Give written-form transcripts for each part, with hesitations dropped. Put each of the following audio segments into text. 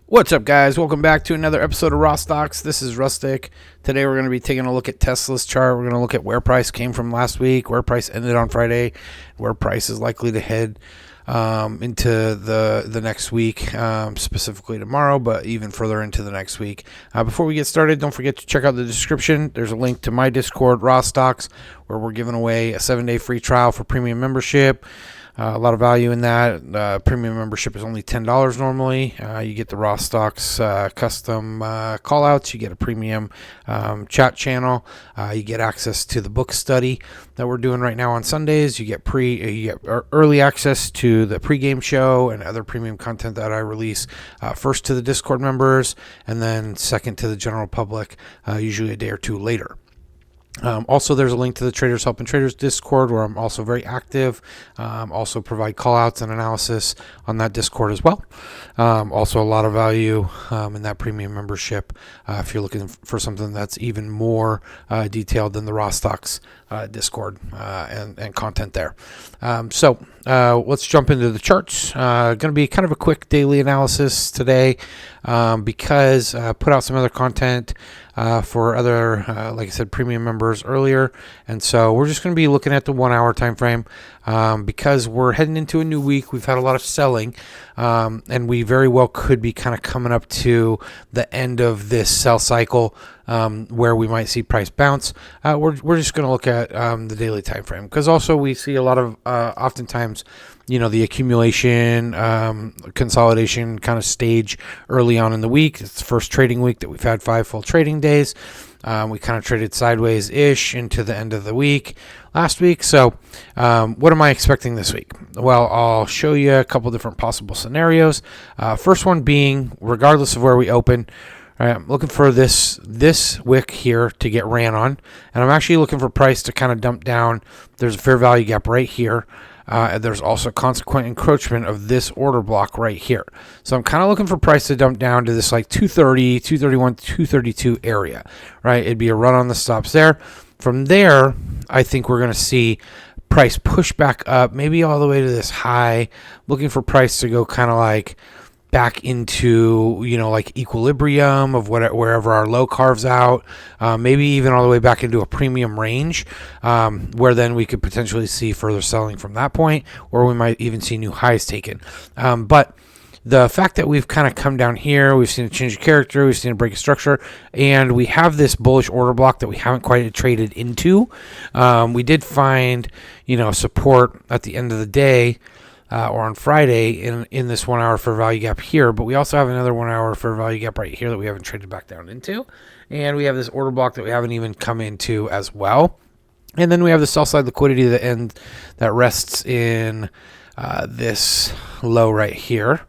What's up, guys? Welcome back to another episode of Rawstocks. This is Rustic. Today we're going to be taking a look at Tesla's chart. We're going to look at where price came from last week, where price ended on Friday, where price is likely to head into the next week, specifically tomorrow, but even further into the next week. Before we get started, don't forget to check out the description. There's a link to my Discord, Rawstocks, where we're giving away a 7-day free trial for premium membership. A lot of value in that. Premium membership is only $10 normally. You get the Rawstocks custom callouts. You get a premium chat channel. You get access to the book study that we're doing right now on Sundays. You get early access to the pregame show and other premium content that I release first to the Discord members, and then second to the general public, usually a day or two later. Also, there's a link to the Traders Helping Traders Discord, where I'm also very active. Also provide callouts and analysis on that Discord as well. Also, a lot of value in that premium membership if you're looking for something that's even more detailed than the Rawstocks Discord and content there. So let's jump into the charts. Going to be kind of a quick daily analysis today because I put out some other content for other, like I said, premium members earlier. And so we're just going to be looking at the 1 hour time frame because we're heading into a new week. We've had a lot of selling and we very well could be kind of coming up to the end of this sell cycle where we might see price bounce. We're just going to look at the daily time frame because also we see a lot of oftentimes, the accumulation, consolidation kind of stage early on in the week. It's the first trading week that we've had 5 full trading days. We kind of traded sideways-ish into the end of the week last week. So what am I expecting this week? Well, I'll show you a couple different possible scenarios. First one being, regardless of where we open, I'm looking for this wick here to get ran on. And I'm actually looking for price to kind of dump down. There's a fair value gap right here. There's also consequent encroachment of this order block right here. So I'm kind of looking for price to dump down to this like 230, 231, 232 area, right? It'd be a run on the stops there. From there, I think we're going to see price push back up, maybe all the way to this high, looking for price to go kind of like back into, like equilibrium of wherever our low carves out, maybe even all the way back into a premium range, where then we could potentially see further selling from that point, or we might even see new highs taken. But the fact that we've kind of come down here, we've seen a change of character, we've seen a break of structure, and we have this bullish order block that we haven't quite traded into. We did find, support at the end of the day, or on Friday in this 1 hour fair value gap here, but we also have another 1 hour fair value gap right here that we haven't traded back down into, and we have this order block that we haven't even come into as well, and then we have the sell side liquidity that rests in this low right here.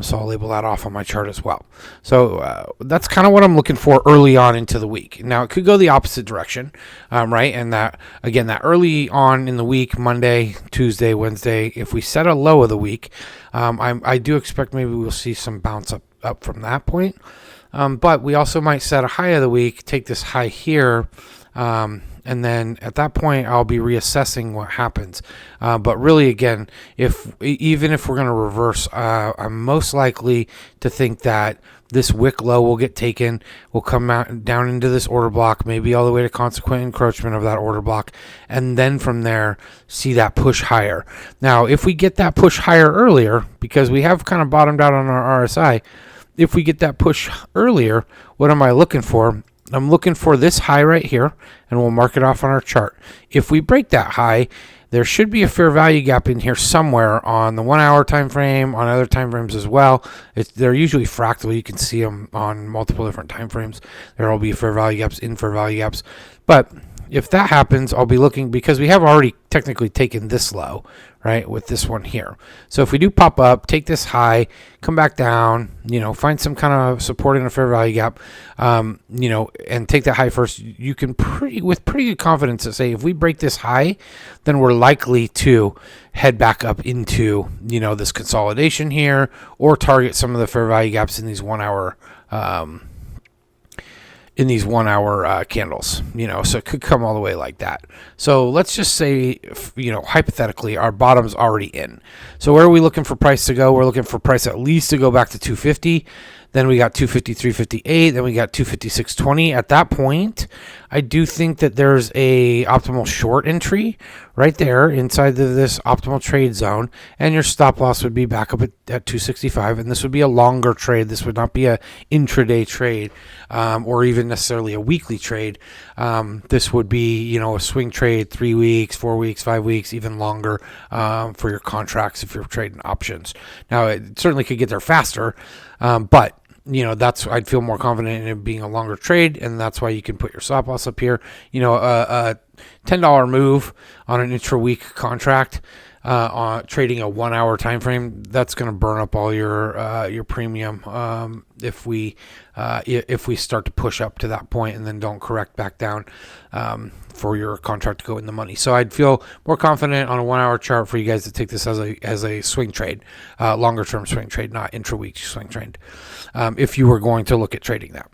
So I'll label that off on my chart as well. So that's kind of what I'm looking for early on into the week. Now, it could go the opposite direction, right? And that early on in the week, Monday, Tuesday, Wednesday, if we set a low of the week, I do expect maybe we'll see some bounce up from that point. But we also might set a high of the week, take this high here, and then at that point, I'll be reassessing what happens. But really, again, even if we're going to reverse, I'm most likely to think that this wick low will get taken, will come out down into this order block, maybe all the way to consequent encroachment of that order block, and then from there, see that push higher. Now, if we get that push higher earlier, because we have kind of bottomed out on our RSI, if we get that push earlier, what am I looking for? I'm looking for this high right here, and we'll mark it off on our chart. If we break that high, there should be a fair value gap in here somewhere on the 1 hour time frame, on other time frames as well. They're usually fractal. You can see them on multiple different time frames. There will be fair value gaps, in fair value gaps. But if that happens, I'll be looking, because we have already technically taken this low, right, with this one here. So if we do pop up, take this high, come back down, find some kind of support in a fair value gap, and take that high first, you can with pretty good confidence to say if we break this high, then we're likely to head back up into, this consolidation here, or target some of the fair value gaps in these 1 hour in these 1 hour candles, so it could come all the way like that. So let's just say, hypothetically, our bottom's already in. So where are we looking for price to go? We're looking for price at least to go back to 250. Then we got 253.58. Then we got 256.20. At that point, I do think that there's a optimal short entry right there inside of this optimal trade zone, and your stop loss would be back up at 265. And this would be a longer trade. This would not be a intraday trade, or even necessarily a weekly trade. This would be, a swing trade, 3 weeks, 4 weeks, 5 weeks, even longer, for your contracts if you're trading options. Now, it certainly could get there faster, but I'd feel more confident in it being a longer trade, and that's why you can put your stop loss up here. A $10 move on an intra-week contract, on trading a 1 hour time frame, that's going to burn up all your premium if we start to push up to that point and then don't correct back down for your contract to go in the money. So I'd feel more confident on a 1 hour chart for you guys to take this as a swing trade, longer term swing trade, not intra-week swing trade, if you were going to look at trading that.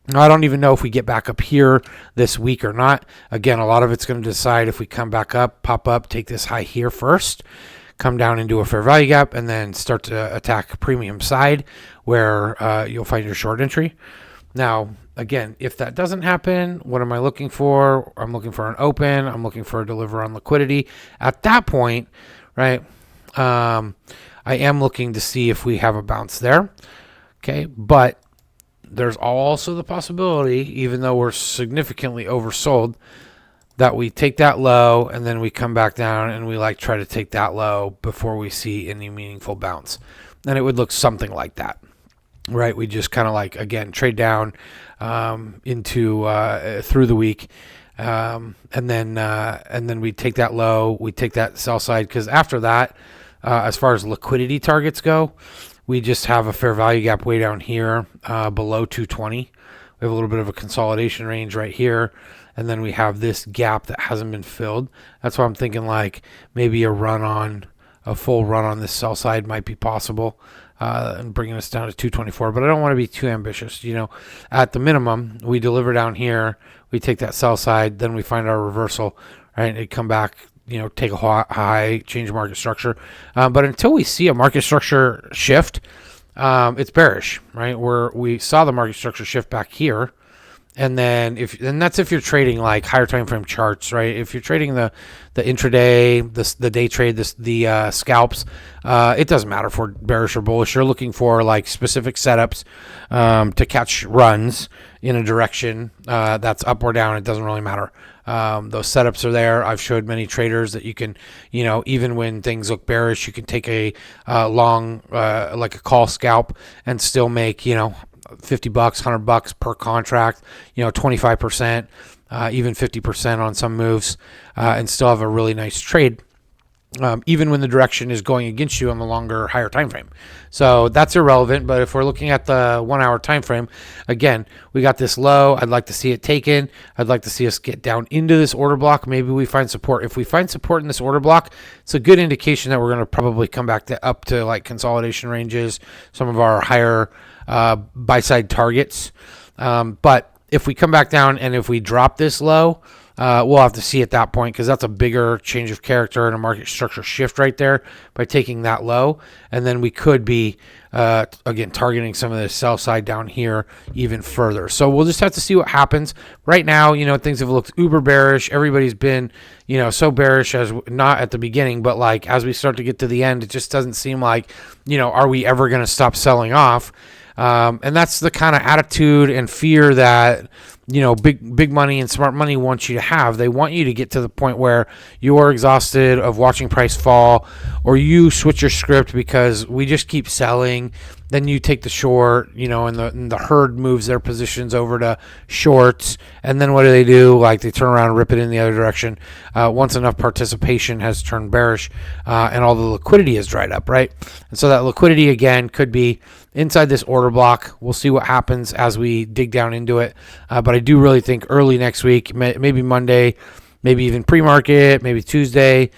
Now, I don't even know if we get back up here this week or not. Again, a lot of it's going to decide if we come back up, pop up, take this high here first, come down into a fair value gap, and then start to attack premium side where you'll find your short entry. Now, again, if that doesn't happen, what am I looking for? I'm looking for an open. I'm looking for a deliver on liquidity. At that point, right, I am looking to see if we have a bounce there. Okay, but there's also the possibility, even though we're significantly oversold, that we take that low and then we come back down and we try to take that low before we see any meaningful bounce. And it would look something like that, right? We just kind of again, trade down into through the week. And then we take that low, we take that sell side, because after that, as far as liquidity targets go, we just have a fair value gap way down here below 220. We have a little bit of a consolidation range right here. And then we have this gap that hasn't been filled. That's why I'm thinking maybe a full run on this sell side might be possible, and bringing us down to 224. But I don't want to be too ambitious. At the minimum, we deliver down here. We take that sell side. Then we find our reversal, right? And come back, take a high, change market structure. But until we see a market structure shift, it's bearish, right? We saw the market structure shift back here. And then that's if you're trading higher time frame charts, right? If you're trading the intraday, the day trade, the scalps, it doesn't matter if we're bearish or bullish. You're looking for specific setups to catch runs in a direction that's up or down. It doesn't really matter. Those setups are there. I've showed many traders that you can, even when things look bearish, you can take a long, a call scalp and still make, $50, $100 per contract, 25%, even 50% on some moves, and still have a really nice trade, even when the direction is going against you on the longer, higher time frame. So that's irrelevant. But if we're looking at the 1 hour time frame, again, we got this low. I'd like to see it taken. I'd like to see us get down into this order block. Maybe we find support. If we find support in this order block, it's a good indication that we're going to probably come back up to consolidation ranges, some of our higher buy side targets. But if we come back down and if we drop this low, we'll have to see at that point, because that's a bigger change of character and a market structure shift right there by taking that low. And then we could be, again, targeting some of the sell side down here even further. So we'll just have to see what happens. Right now, things have looked uber bearish. Everybody's been, so bearish, as not at the beginning, but as we start to get to the end, it just doesn't seem like, are we ever going to stop selling off? And that's the kind of attitude and fear that, big money and smart money wants you to have. They want you to get to the point where you are exhausted of watching price fall, or you switch your script because we just keep selling. Then you take the short, and the herd moves their positions over to shorts. And then what do? They turn around and rip it in the other direction. Once enough participation has turned bearish, and all the liquidity has dried up, right? And so that liquidity, again, could be inside this order block. We'll see what happens as we dig down into it. But I do really think early next week, maybe Monday, maybe even pre-market, maybe Tuesday,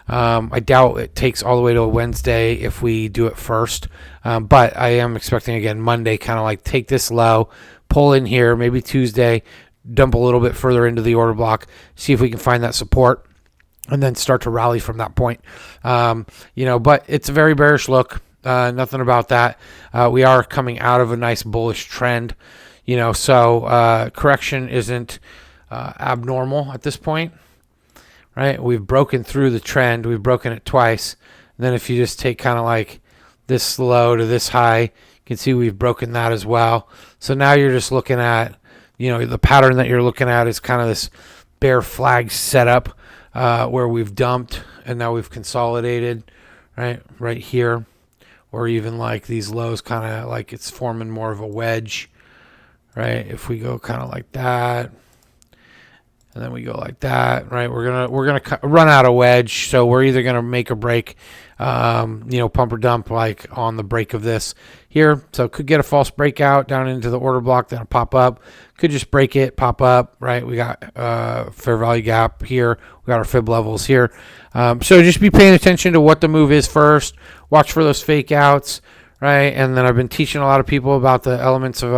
I doubt it takes all the way to a Wednesday if we do it first. But I am expecting, again, Monday, kind of like take this low, pull in here, maybe Tuesday, dump a little bit further into the order block, see if we can find that support, and then start to rally from that point. But it's a very bearish look. Nothing about that. We are coming out of a nice bullish trend, so correction isn't abnormal at this point, right? We've broken through the trend. We've broken it twice. And then if you just take kind of like this low to this high, you can see we've broken that as well. So now you're just looking at, the pattern that you're looking at is kind of this bear flag setup where we've dumped and now we've consolidated, right here. Or even like these lows, kind of like it's forming more of a wedge, right? If we go kind of like that, and then we go like that, right? We're gonna run out of wedge, so we're either gonna make or break, pump or dump like on the break of this here. So could get a false breakout down into the order block, then pop up. Could just break it, pop up, right? We got fair value gap here. We got our fib levels here. So just be paying attention to what the move is first. Watch for those fake outs, right? And then I've been teaching a lot of people about the elements of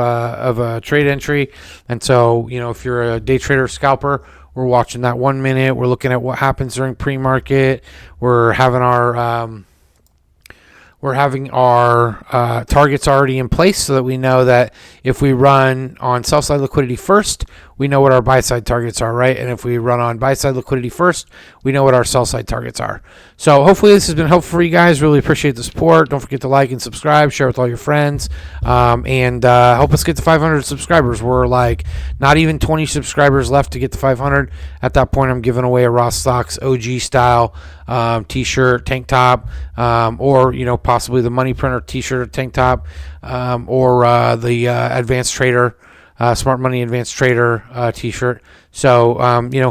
a trade entry. And so, if you're a day trader or scalper, we're watching that 1 minute. We're looking at what happens during pre-market. We're having our targets already in place so that we know that if we run on sell side liquidity first, we know what our buy side targets are, right? And if we run on buy side liquidity first, we know what our sell side targets are. So hopefully this has been helpful for you guys. Really appreciate the support. Don't forget to like and subscribe, share with all your friends, and help us get to 500 subscribers. We're like not even 20 subscribers left to get to 500. At that point, I'm giving away a Rawstocks OG style t-shirt, tank top, or possibly the money printer t-shirt or tank top, or the advanced trader, smart money advanced trader t-shirt. So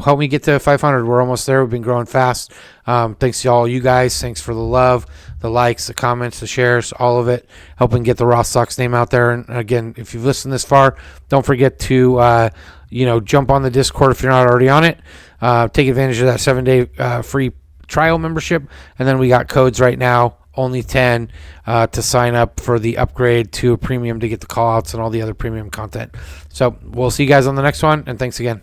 help me get to 500. We're almost there. We've been growing fast. Thanks to all you guys. Thanks for the love, the likes, the comments, the shares, all of it, helping get the Rawstocks name out there. And again, if you've listened this far, don't forget to jump on the Discord if you're not already on it. Take advantage of that 7-day free trial membership, and then we got codes right now, only 10 to sign up for the upgrade to a premium to get the call outs and all the other premium content. So we'll see you guys on the next one, and thanks again.